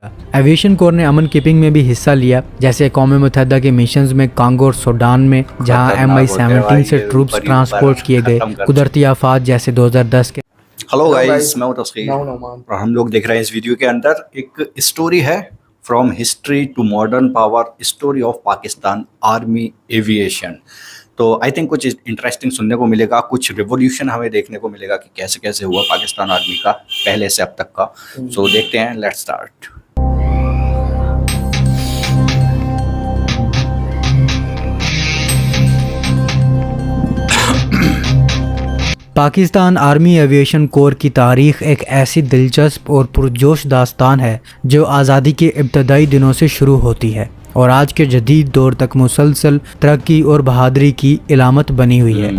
Aviation core ने अमन keeping में भी हिस्सा लिया, जैसे कौम मुत्तहिदा के मिशंस में कांगो और सूडान में, जहां MI-17 से ट्रूप्स ट्रांसपोर्ट किए गए, कुदरती आफात जैसे 2010 के। हेलो गाइस, मैं हूं तस्कीर और हम लोग देख रहे हैं इस वीडियो के अंदर एक स्टोरी है from history to modern power, story of Pakistan army aviation. तो आई थिंक कुछ इंटरेस्टिंग सुनने को मिलेगा, कुछ रिवोल्यूशन हमें देखने को मिलेगा कि कैसे कैसे हुआ पाकिस्तान आर्मी का पहले से अब तक का। सो देखते हैं, let's start. Pakistan army aviation core की तारीख़ एक ऐसी दिलचस्प और पुरजोश दास्तान है जो आज़ादी के इब्तदाई दिनों से शुरू होती है और आज के जदीद दौर तक मुसलसल तरक्की और बहादुरी की इलामत बनी हुई है।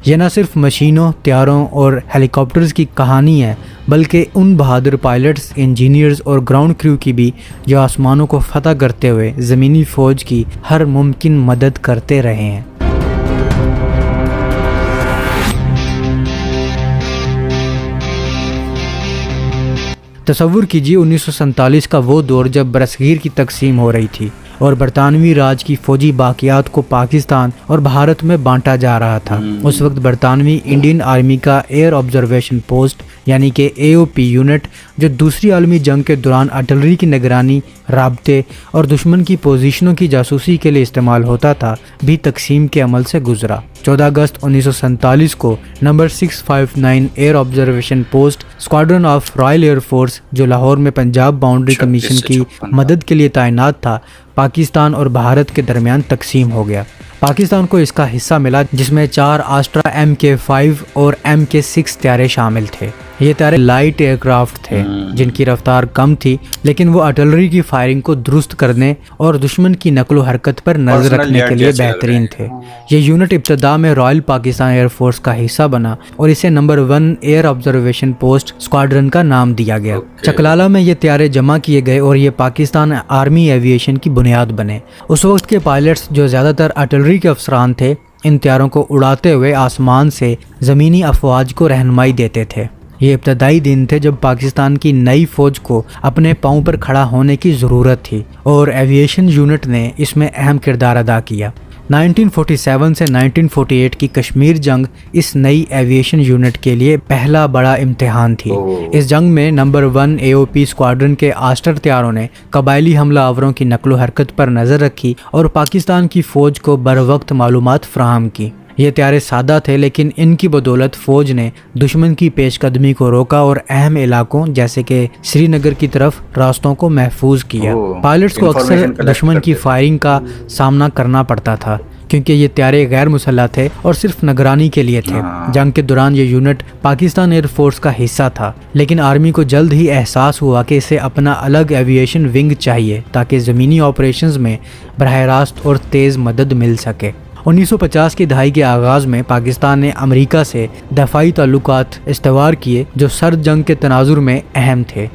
यह न सिर्फ मशीनों, त्यारों और हेलीकॉप्टर्स की कहानी है, बल्कि उन बहादुर पायलट्स, इंजीनियर्स और ग्राउंड क्रू की भी जो आसमानों को फतह करते हुए ज़मीनी फ़ौज की हर मुमकिन मदद करते रहे हैं। तसव्वुर कीजिए 1947 का वो दौर जब बरसगीर की तकसीम हो रही थी और बरतानवी राज की फ़ौजी बाक़ियात को पाकिस्तान और भारत में बांटा जा रहा था। उस वक्त बरतानवी इंडियन आर्मी का एयर ऑब्जर्वेशन पोस्ट यानी कि AOP यूनिट, जो दूसरी आलमी जंग के दौरान आर्टिलरी की निगरानी, राब्ते और दुश्मन की पोजीशनों की जासूसी के लिए इस्तेमाल होता था, भी तकसीम के अमल से गुजरा। 14 अगस्त 1947 को number 659 air observation post squadron of royal air force, जो लाहौर में पंजाब बाउंड्री कमीशन की मदद के लिए तैनात था, पाकिस्तान और भारत के दरमियान तकसीम हो गया। पाकिस्तान को इसका हिस्सा मिला, जिसमें 4 आस्ट्रा MK5 और MK6 त्यारे शामिल थे। ये त्यारे लाइट एयरक्राफ्ट थे जिनकी रफ्तार कम थी, लेकिन वो आर्टिलरी की फायरिंग को दुरुस्त करने और दुश्मन की नकलो हरकत पर नजर रखने के लिए बेहतरीन थे। ये यूनिट इब्तदा में रॉयल पाकिस्तान एयरफोर्स का हिस्सा बना और इसे number 1 air observation post squadron का नाम दिया गया। चकलाला में ये त्यारे जमा किए गए और ये पाकिस्तान आर्मी एविएशन की बुनियाद बने। उस वक्त के पायलट्स, जो ज़्यादातर आर्टिलरी के अफसरान थे, इन त्यारों को उड़ाते हुए आसमान से ज़मीनी अफवाज को रहनुमाई देते थे। ये इब्तदाई दिन थे जब पाकिस्तान की नई फ़ौज को अपने पाँव पर खड़ा होने की ज़रूरत थी और एविएशन यूनिट ने इसमें अहम किरदार अदा किया। 1947 से 1948 की कश्मीर जंग इस नई एविएशन यूनिट के लिए पहला बड़ा इम्तिहान थी। इस जंग में नंबर 1 AOP स्क्वाड्रन के आस्टर त्यारों ने कबायली हमलावरों की नकलो हरकत पर नज़र रखी और पाकिस्तान की फ़ौज को बरवक्त मालूमात फराहम की। ये त्यारे सादा थे, लेकिन इनकी बदौलत फ़ौज ने दुश्मन की पेशकदमी को रोका और अहम इलाकों जैसे कि श्रीनगर की तरफ रास्तों को महफूज किया। पायलट्स को अक्सर दुश्मन की फायरिंग का सामना करना पड़ता था क्योंकि ये त्यारे गैर मुसल्लह थे और सिर्फ निगरानी के लिए थे। जंग के दौरान ये यूनिट पाकिस्तान एयरफोर्स का हिस्सा था, लेकिन आर्मी को जल्द ही एहसास हुआ कि इसे अपना अलग एविएशन विंग चाहिए ताकि ज़मीनी ऑपरेशंस में बराह रास्त और तेज़ मदद मिल सके। 1950 की दहाई के आगाज़ में पाकिस्तान ने अमेरिका से दफ़ाई ताल्लुकात इस्तवार किए, जो सर्द जंग के तनाजुर में अहम थे।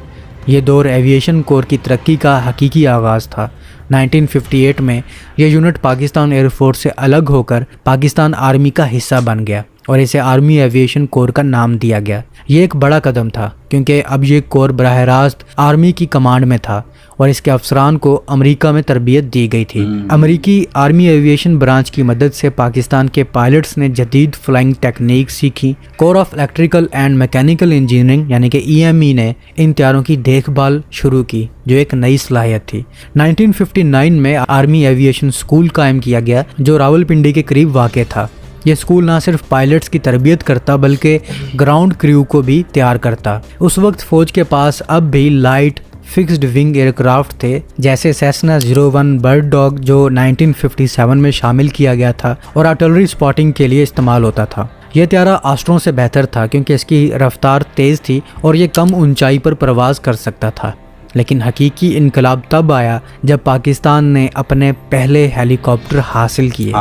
ये दौर एविएशन कोर की तरक्की का हकीकी आगाज़ था। 1958 में यह यूनिट पाकिस्तान एयरफोर्स से अलग होकर पाकिस्तान आर्मी का हिस्सा बन गया और इसे आर्मी एविएशन कोर का नाम दिया गया। ये एक बड़ा कदम था क्योंकि अब ये कोर बराह रास्त आर्मी की कमांड में था और इसके अफसरान को अमेरिका में तरबियत दी गई थी। अमेरिकी आर्मी एविएशन ब्रांच की मदद से पाकिस्तान के पायलट्स ने जदीद फ्लाइंग टेक्निक सीखी। Core of electrical and mechanical engineering यानी कि EME ने इन त्यारों की देखभाल शुरू की, जो एक नई सलाहियत थी। 1959 में आर्मी एविएशन स्कूल कायम किया गया, जो रावलपिंडी के करीब वाक़ था। ये स्कूल ना सिर्फ पायलट्स की तरबियत करता बल्कि ग्राउंड क्रू को भी तैयार करता। उस वक्त फ़ौज के पास अब भी लाइट फिक्स्ड विंग एयरक्राफ्ट थे, जैसे सेसना 01 बर्ड डॉग, जो 1957 में शामिल किया गया था और आर्टिलरी स्पॉटिंग के लिए इस्तेमाल होता था। यह त्यारा आस्ट्रों से बेहतर था क्योंकि इसकी रफ्तार तेज़ थी और ये कम ऊंचाई पर परवाज़ कर सकता था। लेकिन हकीकी इनकलाब तब आया जब पाकिस्तान ने अपने पहले हेलीकॉप्टर हासिल किए।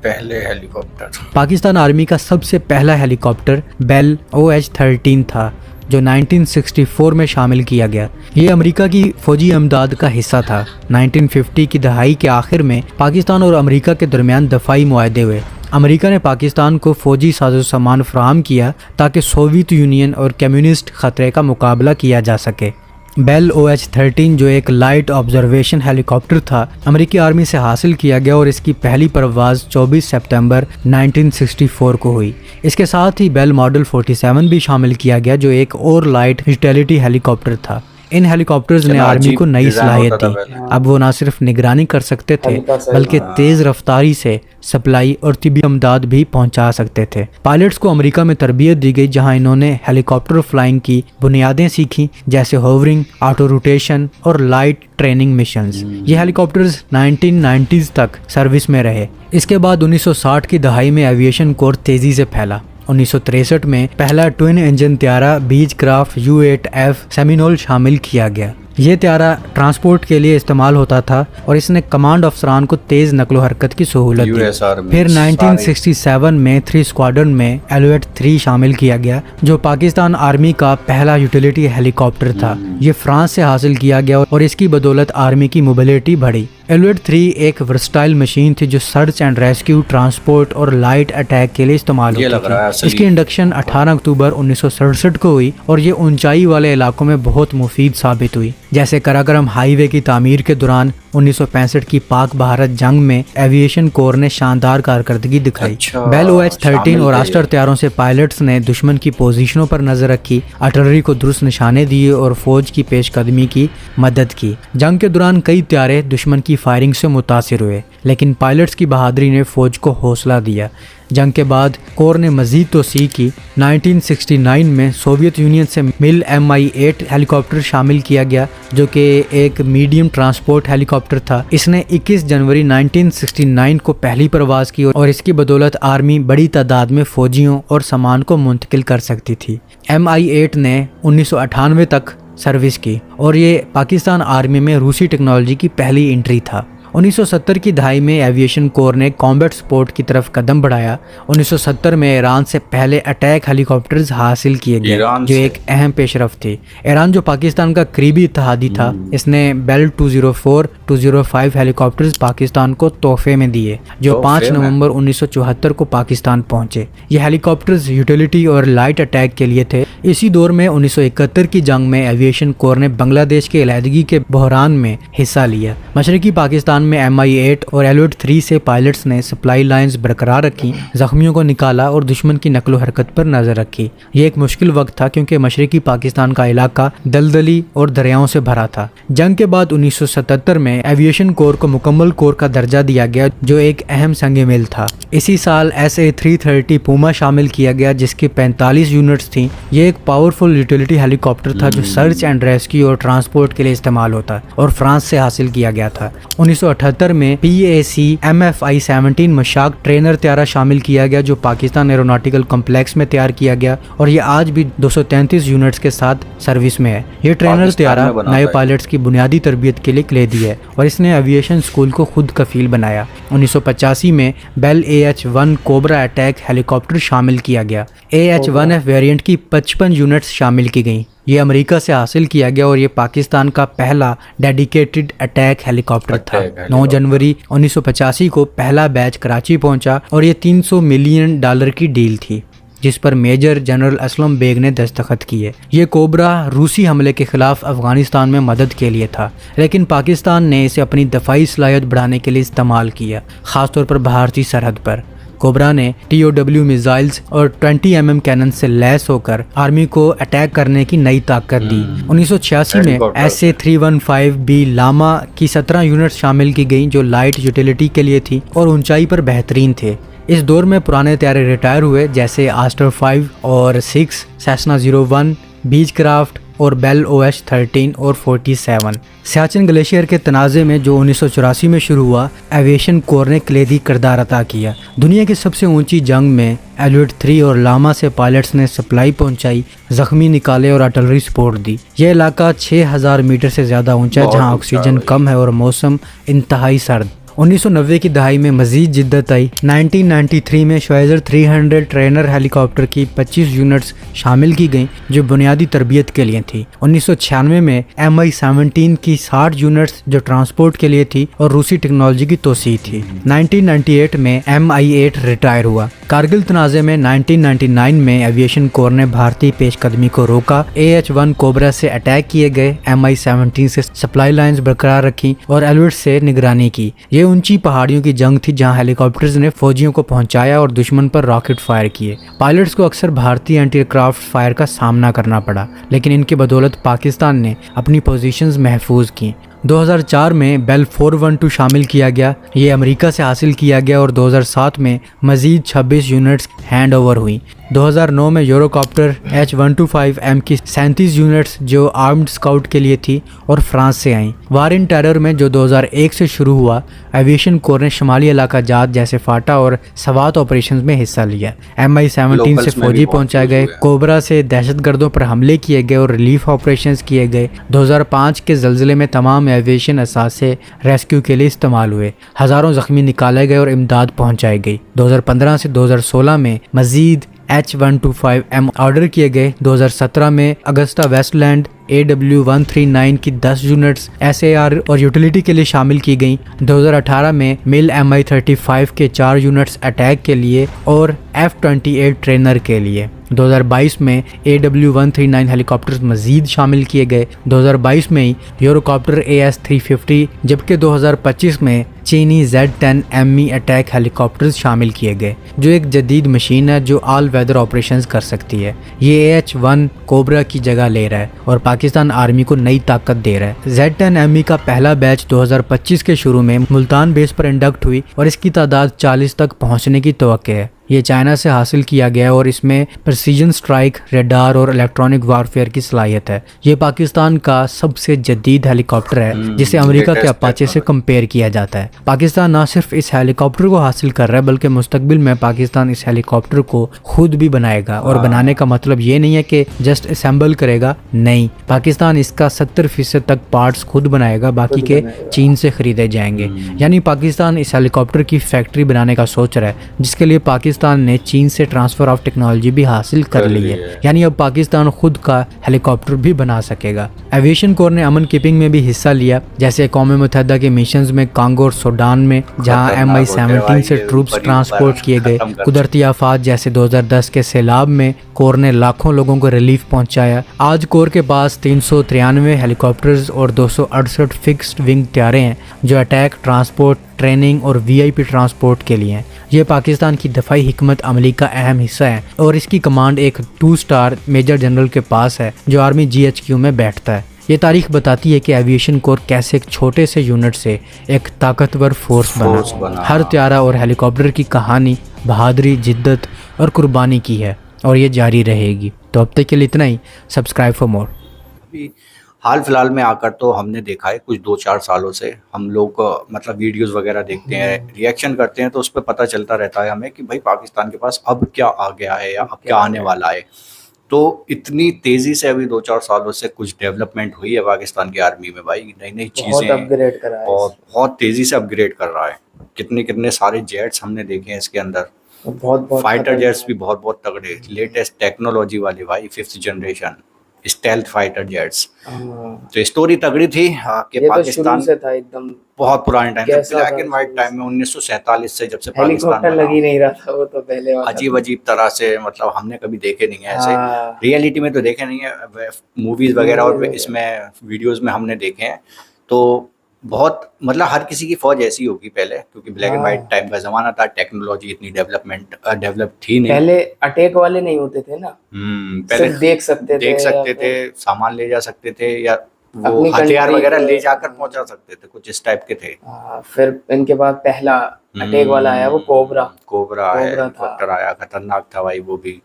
पहले हेलीकॉप्टर पाकिस्तान आर्मी का सबसे पहला हेलीकॉप्टर बेल OH-13 था, जो 1964 में शामिल किया गया। ये अमेरिका की फौजी अमदाद का हिस्सा था। 1950 की दहाई के आखिर में पाकिस्तान और अमेरिका के दरमियान दफाई मुआहदे हुए امریکہ نے پاکستان کو فوجی ساز و سامان فراہم کیا تاکہ سوویت یونین اور کمیونسٹ خطرے کا مقابلہ کیا جا سکے۔ بیل OH-13 جو ایک لائٹ آبزرویشن ہیلی کاپٹر تھا، امریکی آرمی سے حاصل کیا گیا اور اس کی پہلی پرواز 24 ستمبر 1964 کو ہوئی۔ اس کے ساتھ ہی بیل ماڈل 47 بھی شامل کیا گیا جو ایک اور لائٹ یوٹیلیٹی ہیلی کاپٹر تھا۔ ان ہیلی کاپٹرز نے آرمی کو نئی صلاحیت دی۔ اب وہ نہ صرف نگرانی کر سکتے تھے بلکہ تیز رفتاری سے سپلائی اور طبی امداد بھی پہنچا سکتے تھے۔ پائلٹس کو امریکہ میں تربیت دی گئی جہاں انہوں نے ہیلی کاپٹر فلائنگ کی بنیادیں سیکھیں جیسے ہوورنگ، آٹو روٹیشن اور لائٹ ٹریننگ مشنز۔ یہ ہیلی کاپٹرز 1990s تک سروس میں رہے۔ اس کے بعد 1960 کی دہائی میں ایویشن کور تیزی سے پھیلا۔ 1963 میں پہلا ٹوین انجن طیارہ بیچ کرافٹ U-8F سیمینول شامل کیا گیا۔ یہ طیارہ ٹرانسپورٹ کے لیے استعمال ہوتا تھا اور اس نے کمانڈ افسران کو تیز نقل و حرکت کی سہولت دی۔ پھر 1967 میں 3 اسکواڈرن میں Alouette-3 شامل کیا گیا جو پاکستان آرمی کا پہلا یوٹیلیٹی ہیلی کاپٹر تھا۔ یہ فرانس سے حاصل کیا گیا اور اس کی بدولت آرمی کی موبلٹی بڑھی۔ Alouette-3 ایک ورسٹائل مشین تھی جو سرچ اینڈ ریسکیو، ٹرانسپورٹ اور لائٹ اٹیک کے لیے استعمال ہوتی تھی۔ اس کی انڈکشن 18 اکتوبر 1967 کو ہوئی اور یہ اونچائی والے علاقوں میں بہت مفید ثابت ہوئی، جیسے کراکرم ہائی وے کی تعمیر کے دوران 1965 کی پاک بھارت جنگ میں ایویشن کور نے شاندار کارکردگی دکھائی۔ بیل OH-13 اور آسٹر طیاروں سے پائلٹس نے دشمن کی پوزیشنوں پر نظر رکھی، آرٹلری کو درست نشانے دیے اور فوج کی پیش قدمی کی مدد کی۔ جنگ کے دوران کئی طیارے دشمن کی فائرنگ سے متاثر ہوئے لیکن پائلٹس کی بہادری نے فوج کو حوصلہ دیا۔ جنگ کے بعد کور نے مزید توسیع کی۔ 1969 میں سوویت یونین سے مل Mi-8 ہیلی کاپٹر شامل کیا گیا جو کہ ایک میڈیم ٹرانسپورٹ ہیلی کاپٹر تھا۔ اس نے 21 جنوری 1969 کو پہلی پرواز کی اور اس کی بدولت آرمی بڑی تعداد میں فوجیوں اور سامان کو منتقل کر سکتی تھی۔ Mi-8 نے 1998 تک سروس کی اور یہ پاکستان آرمی میں روسی ٹیکنالوجی کی پہلی انٹری تھا۔ 1970 کی دہائی میں ایویشن کور نے کامبیٹ سپورٹ کی طرف قدم بڑھایا۔ 1970 میں ایران سے پہلے اٹیک ہیلی کاپٹرز حاصل کیے گئے جو ایک اہم پیش رفت تھی۔ ایران جو پاکستان کا قریبی اتحادی تھا، اس نے بیل 204 205 ہیلی کاپٹرز پاکستان کو تحفے میں دیے جو 5 نومبر 1974 کو پاکستان پہنچے۔ یہ ہیلی کاپٹرز یوٹیلیٹی اور لائٹ اٹیک کے لیے تھے۔ اسی دور میں 1971 کی جنگ میں ایویشن کور نے بنگلہ دیش کے علیحدگی کے بحران میں حصہ لیا۔ مشرقی پاکستان میں Mi-8 اور Alouette-3 سے پائلٹس نے سپلائی لائنز برقرار رکھی، زخمیوں کو نکالا اور دشمن کی نقل و حرکت پر نظر رکھی۔ یہ ایک مشکل وقت تھا کیونکہ مشرقی پاکستان کا علاقہ دلدلی اور دریاؤں سے بھرا تھا۔ جنگ کے بعد 1977 میں ایویشن کور کو مکمل کور کا درجہ دیا گیا جو ایک اہم سنگ میل تھا۔ اسی سال SA-330 پوما شامل کیا گیا جس کی 45 یونٹس تھیں۔ یہ ایک پاورفل یوٹیلیٹی ہیلی کاپٹر تھا جو سرچ اینڈ ریسکیو اور ٹرانسپورٹ کے لیے استعمال ہوتا اور فرانس سے حاصل کیا گیا تھا۔ 1978 میں PAC MFI-17 مشاق ٹرینر طیارہ شامل کیا گیا جو پاکستان ایروناٹیکل کمپلیکس میں تیار کیا گیا اور یہ آج بھی 233 یونٹس کے ساتھ سروس میں ہے۔ یہ ٹرینر طیارہ نئے پائلٹس کی بنیادی تربیت کے لیے کلیدی ہے اور اس نے ایویشن اسکول کو خود کفیل بنایا۔ 1985 میں بیل AH-1 کوبرا اٹیک ہیلی کاپٹر شامل کیا گیا۔ AH-1F ویریئنٹ کی 55 یونٹس شامل کی گئیں۔ یہ امریکہ سے حاصل کیا گیا اور یہ پاکستان کا پہلا ڈیڈیکیٹڈ اٹیک ہیلی کاپٹر تھا۔ 9 جنوری 1985 کو پہلا بیچ کراچی پہنچا اور یہ $300 ملین کی ڈیل تھی جس پر میجر جنرل اسلم بیگ نے دستخط کیے۔ یہ کوبرا روسی حملے کے خلاف افغانستان میں مدد کے لیے تھا لیکن پاکستان نے اسے اپنی دفاعی صلاحیت بڑھانے کے لیے استعمال کیا، خاص طور پر بھارتی سرحد پر۔ کوبرا نے TOW میزائلز اور 20 mm کینن سے لیس ہو کر آرمی کو اٹیک کرنے کی نئی طاقت دی۔ 1986 میں SA-315B لاما کی 17 یونٹس شامل کی گئیں جو لائٹ یوٹیلیٹی کے لیے تھی اور اونچائی پر بہترین تھے۔ اس دور میں پرانے طیارے ریٹائر ہوئے جیسے آسٹر 5 اور 6، سیسنا 01، بیچ کرافٹ اور بیل OH-13 اور 47۔ سیاچن گلیشیئر کے تنازع میں جو 1984 میں شروع ہوا، ایویشن کور نے کلیدی کردار ادا کیا۔ دنیا کی سب سے اونچی جنگ میں Alouette-3 اور لاما سے پائلٹس نے سپلائی پہنچائی، زخمی نکالے اور آرٹلری سپورٹ دی۔ یہ علاقہ 6000 میٹر سے زیادہ اونچا ہے جہاں آکسیجن کم ہے اور موسم انتہائی سرد۔ 1990 की दहाई में मज़ीद जिद्दत आई। 1993 में शोएजर 300 ट्रेनर हेलीकॉप्टर की 25 यूनिट्स शामिल की गईं जो बुनियादी तरबियत के लिए थी। 1996 में MI-17 की 60 यूनिट्स जो ट्रांसपोर्ट के लिए थी और रूसी टेक्नोलॉजी की तोसी थी। 1998 में MI-8 रिटायर हुआ। कारगिल तनाज़े में 1999 में एविएशन कोर ने भारतीय पेशकदमी को रोका। AH-1 कोबरा से अटैक किए गए, MI-17 से सप्लाई लाइंस बरकरार रखी और एलविट से निगरानी की। ये ऊंची पहाड़ियों की जंग थी जहां हेलीकॉप्टर्स ने फौजियों को पहुंचाया और दुश्मन पर रॉकेट फायर किए। पायलट्स को अक्सर भारतीय एंटी एयरक्राफ्ट फायर का सामना करना पड़ा, लेकिन इनकी बदौलत पाकिस्तान ने अपनी पोजीशंस महफूज की। 2004 में बेल 412 शामिल किया गया, ये अमेरिका से हासिल किया गया और 2007 में मज़ीद 26 यूनिट्स हैंड ओवर हुई। 2009 में यूरोकॉप्टर H-125M की 37 यूनिट्स जो आर्म्ड स्काउट के लिए थी और फ्रांस से आईं। वार इन टेरर में जो 2001 से शुरू हुआ, एविएशन कोर ने शुमाली इलाका जात जैसे फाटा और सवात ऑपरेशंस में हिस्सा लिया। MI-17 से फौजी पहुंचाए गए, कोबरा से दहशतगर्दों पर हमले किए गए और रिलीफ ऑपरेशंस किए गए। 2005 के ज़लज़ले में तमाम एविएशन असासे रेस्क्यू के लिए इस्तेमाल हुए। हज़ारों ज़ख्मी निकाले गए और इमदाद पहुंचाई गई। 2015 से 2016 में मज़ीद H-125M ऑर्डर किए गए। 2017 में अगस्ता वेस्टलैंड AW139 की 10 यूनिट्स SAR और यूटिलिटी के लिए शामिल की गईं। 2018 में मिल MI-35 के 4 यूनिट्स अटैक के लिए और F-28 ट्रेनर के लिए। 2022 में AW139 हेलीकॉप्टर्स मज़ीद शामिल किए गए। 2022 में ही यूरोकॉप्टर AS-350 जबकि 2025 में चीनी Z-10ME अटैक हेलीकॉप्टर्स शामिल किए गए, जो एक जदीद मशीन है जो ऑल वेदर ऑपरेशंस कर सकती है। ये AH-1 कोबरा की जगह ले रहा है और पाकिस्तान आर्मी को नई ताकत दे रहा है। Z-10ME का पहला बैच 2025 के शुरू में मुल्तान बेस पर इंडक्ट हुई और इसकी तादाद 40 तक पहुंचने की तवक्को है। ये चाइना से हासिल किया गया और इसमें प्रिसीजन स्ट्राइक, रेडार और इलेक्ट्रॉनिक वारफेयर की सलाहियत है। ये पाकिस्तान का सबसे जदीद हेलीकॉप्टर है जिसे अमेरिका के अपाचे से कंपेयर किया जाता है। पाकिस्तान ना सिर्फ इस हेलीकॉप्टर को हासिल कर रहा है बल्कि मुस्तकबिल में पाकिस्तान इस हेलीकॉप्टर को खुद भी बनाएगा। और बनाने का मतलब ये नहीं है कि जस्ट असेंबल करेगा, नहीं, पाकिस्तान इसका 70% तक पार्ट्स खुद बनाएगा, बाकी के चीन से खरीदे जाएंगे। यानी पाकिस्तान इस हेलीकॉप्टर की फैक्ट्री बनाने का सोच रहा है, जिसके लिए पाकिस्तान ने चीन से ट्रांसफर ऑफ टेक्नोलॉजी भी हासिल कर ली है। यानी अब पाकिस्तान खुद का हेलीकॉप्टर भी बना सकेगा। एविएशन कोर ने अमन कीपिंग में भी हिस्सा लिया, जैसे अक़वाम मुत्तहिदा के मिशंस में कांगो और सूडान में, जहां MI-17 से ट्रूप्स ट्रांसपोर्ट किए गए। कुदरती आफात जैसे 2010 के सैलाब में कोर ने लाखों लोगों को रिलीफ पहुंचाया। आज कोर के पास 393 हेलीकॉप्टर्स और 268 फिक्स्ड विंग तैयारे हैं जो अटैक, ट्रांसपोर्ट, ट्रेनिंग और VIP ट्रांसपोर्ट के लिए हैं। ये पाकिस्तान की दफाई हिकमत अमली का अहम हिस्सा है और इसकी कमांड एक 2 स्टार मेजर जनरल के पास है जो आर्मी GHQ में बैठता है। ये तारीख बताती है कि एविएशन कोर कैसे एक छोटे से यूनिट से एक ताकतवर फोर्स बना। हर त्यारा और हेलीकॉप्टर की कहानी बहादुरी, जिद्दत और कुर्बानी की है और ये जारी रहेगी। तो अब तक के लिए इतना ही। Subscribe for more. हाल फिलहाल में आकर तो हमने देखा है कुछ 2-4 सालों से हम लोग मतलब वीडियोस वगैरह देखते हैं, रिएक्शन करते हैं, तो उस पर पता चलता रहता है हमें कि भाई पाकिस्तान के पास अब क्या आ गया है या अब क्या आने वाला है। तो इतनी तेज़ी से अभी 2-4 सालों से कुछ डेवलपमेंट हुई है पाकिस्तान की आर्मी में भाई, नई चीज़ें बहुत तेज़ी से अपग्रेड कर रहा है। कितने सारे जेट्स हमने देखे हैं इसके अंदर, बहुत फाइटर जेट्स भी बहुत तगड़े, लेटेस्ट टेक्नोलॉजी वाले भाई, 5th generation stealth fighter jets. तो स्टोरी तगड़ी थी कि पाकिस्तान से था एकदम बहुत पुराने time, black and white time में 1947 से जब से पाकिस्तान लग ही नहीं रहा था, वो तो पहले अजीब तरह से, मतलब हमने कभी देखे नहीं है ऐसे, रियलिटी में तो देखे नहीं है, मूवीज वगैरह और इसमें वीडियोस में हमने देखे हैं। तो बहुत मतलब हर किसी की फौज ऐसी होगी पहले, क्योंकि ब्लैक एंड व्हाइट टाइम का जमाना था, टेक्नोलॉजी इतनी डेवलप थी नहीं। पहले अटैक वाले नहीं होते थे ना, पहले देख सकते थे, सामान ले जा सकते थे या वो हथियार वगैरह ले जाकर पहुंचा सकते थे, कुछ इस टाइप के थे। फिर इनके बाद पहला अटैक वाला आया, वो कोबरा आया, खतरनाक था भाई वो भी।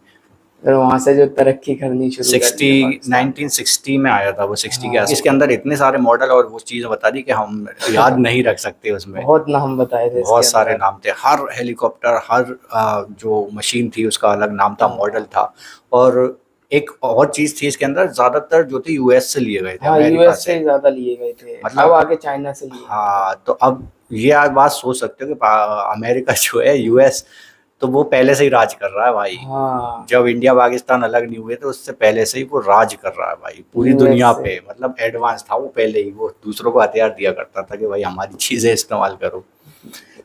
फिर वहाँ से जो तरक्की करनी शुरू 1960 में आया था वो, 60 के आसपास। इसके अंदर इतने सारे मॉडल और वो चीज़ बता दी कि हम याद नहीं रख सकते। उसमें बहुत नाम बताए थे, बहुत सारे नाम थे, हर हेलीकॉप्टर, हर जो मशीन थी उसका अलग नाम था, मॉडल था। और एक और चीज थी इसके अंदर, ज्यादातर जो थे US से लिए गए थे, US से ज्यादा लिए गए थे, मतलब अब आगे चाइना से लिए। हाँ, तो अब یہ آپ بات سوچ سکتے ہو کہ امریکہ جو ہے US تو وہ پہلے سے ہی راج کر رہا ہے بھائی. ہاں جب انڈیا پاکستان الگ نہیں ہوئے تو اس سے پہلے سے ہی وہ راج کر رہا ہے بھائی پوری دنیا پہ. مطلب ایڈوانس تھا وہ پہلے ہی, وہ دوسروں کو ہتھیار دیا کرتا تھا کہ بھائی ہماری چیزیں استعمال کرو.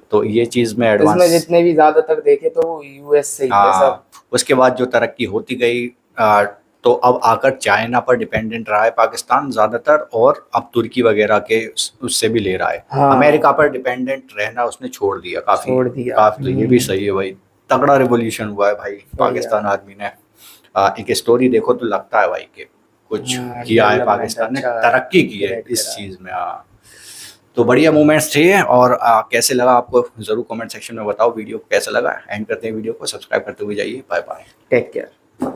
تو یہ چیز میں اس ایڈوانس. میں جتنے بھی زیادہ تر دیکھے تو US سے ہی تھے سب. اس کے بعد جو ترقی ہوتی گئی تو اب آ کر چائنا پر ڈیپینڈنٹ رہا ہے پاکستان زیادہ تر, اور اب ترکی وغیرہ کے اس سے بھی لے رہا ہے. امریکہ پر ڈیپینڈنٹ رہنا اس نے چھوڑ دیا کافی. تو یہ بھی صحیح ہے بھائی, تگڑا ریولیوشن ہوا ہے بھائی پاکستان آرمی نے. ایک اسٹوری دیکھو تو لگتا ہے بھائی کہ کچھ کیا ہے پاکستان نے, ترقی کی ہے اس چیز میں. تو بڑھیا مومنٹس تھے. اور کیسے لگا آپ کو ضرور کمنٹ سیکشن میں بتاؤ. ویڈیو کیسا لگا, اینڈ کرتے ہیں ویڈیو کو, سبسکرائب کرتے ہوئے جائیے. Bye bye, take care.